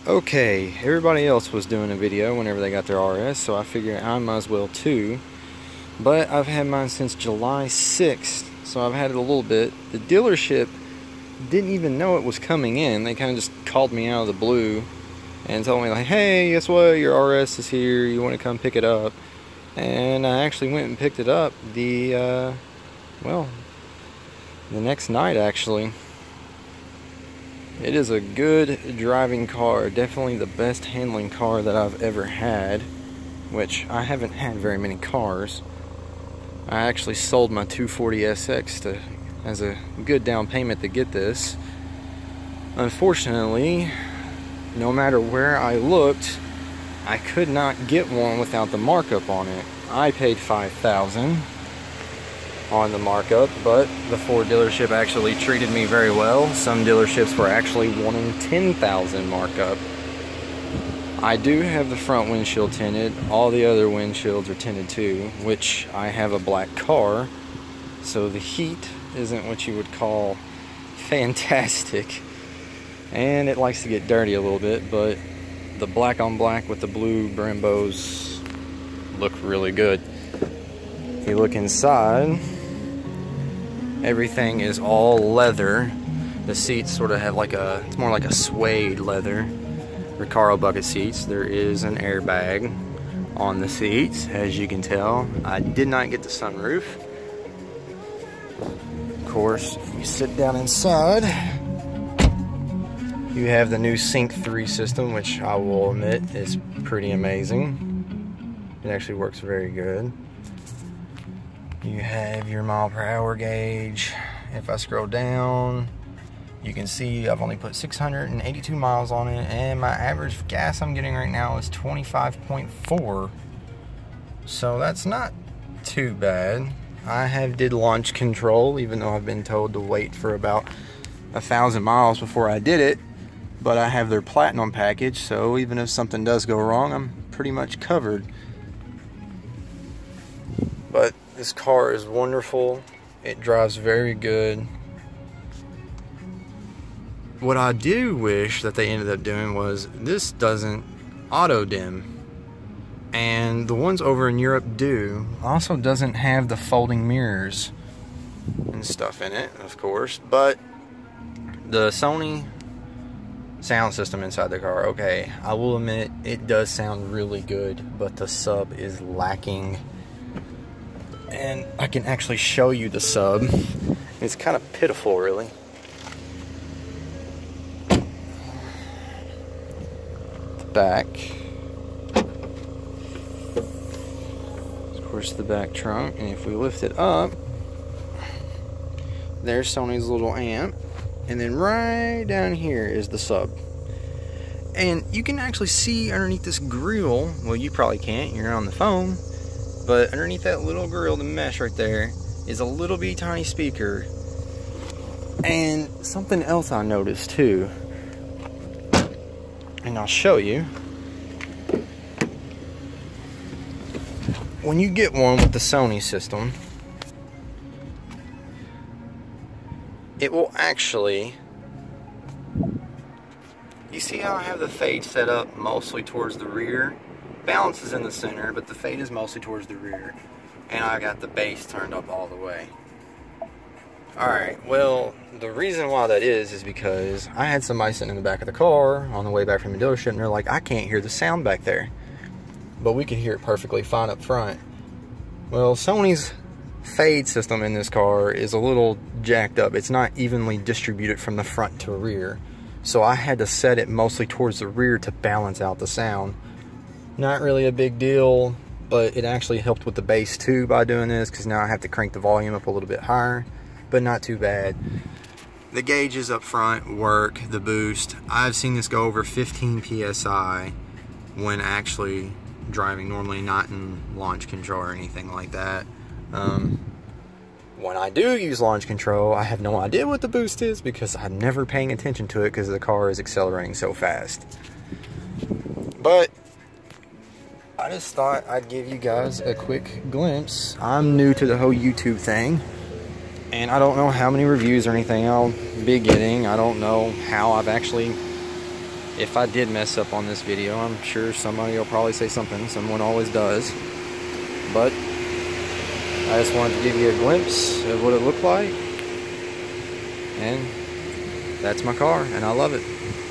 Okay, everybody else was doing a video whenever they got their RS, so I figured I might as well too. But I've had mine since July 6th, so I've had it a little bit. The dealership didn't even know it was coming in. They kind of just called me out of the blue and told me like, hey, guess what, your RS is here, you want to come pick it up? And I actually went and picked it up the next night actually. It is a good driving car, definitely the best handling car that I've ever had, which I haven't had very many cars. I actually sold my 240SX as a good down payment to get this. Unfortunately, no matter where I looked, I could not get one without the markup on it. I paid $5,000 on the markup, but the Ford dealership actually treated me very well. Some dealerships were actually wanting $10,000 markup. I do have the front windshield tinted. All the other windshields are tinted too, which I have a black car, so the heat isn't what you would call fantastic, and it likes to get dirty a little bit, but the black on black with the blue Brembos look really good. If you look inside, everything is all leather. The seats sort of have like it's more like a suede leather. Recaro bucket seats. There is an airbag on the seats, as you can tell. I did not get the sunroof. Of course, if you sit down inside, you have the new Sync 3 system, which I will admit is pretty amazing. It actually works very good. You have your mile per hour gauge. If I scroll down, you can see I've only put 682 miles on it, and my average gas I'm getting right now is 25.4. So that's not too bad. I did launch control, even though I've been told to wait for about 1,000 miles before I did it. But I have their platinum package, so even if something does go wrong, I'm pretty much covered. But this car is wonderful. It drives very good. What I do wish that they ended up doing was, this doesn't auto dim, and the ones over in Europe do. Also doesn't have the folding mirrors and stuff in it, of course, but the Sony sound system inside the car, okay, I will admit it does sound really good, but the sub is lacking. And I can actually show you the sub. It's kind of pitiful, really. The back. Of course, the back trunk. And if we lift it up, there's Sony's little amp. And then right down here is the sub. And you can actually see underneath this grill, well, you probably can't, you're on the phone, but underneath that little grill, the mesh right there, is a little bitty tiny speaker. And something else I noticed too, and I'll show you. When you get one with the Sony system, it will actually, you see how I have the fade set up mostly towards the rear? Balance is in the center, but the fade is mostly towards the rear. And I got the bass turned up all the way. Alright, well, the reason why that is because I had somebody sitting in the back of the car on the way back from the dealership, and they're like, I can't hear the sound back there. But we can hear it perfectly fine up front. Well, Sony's fade system in this car is a little jacked up. It's not evenly distributed from the front to rear. So I had to set it mostly towards the rear to balance out the sound. Not really a big deal, but it actually helped with the bass too by doing this, because now I have to crank the volume up a little bit higher, but not too bad. The gauges up front work, the boost. I've seen this go over 15 PSI when actually driving normally, not in launch control or anything like that. When I do use launch control, I have no idea what the boost is because I'm never paying attention to it because the car is accelerating so fast. But I just thought I'd give you guys a quick glimpse. I'm new to the whole YouTube thing, and I don't know how many reviews or anything I'll be getting. I don't know how I've actually if I did mess up on this video, I'm sure somebody will probably say something. Someone always does. But I just wanted to give you a glimpse of what it looked like. And that's my car, and I love it.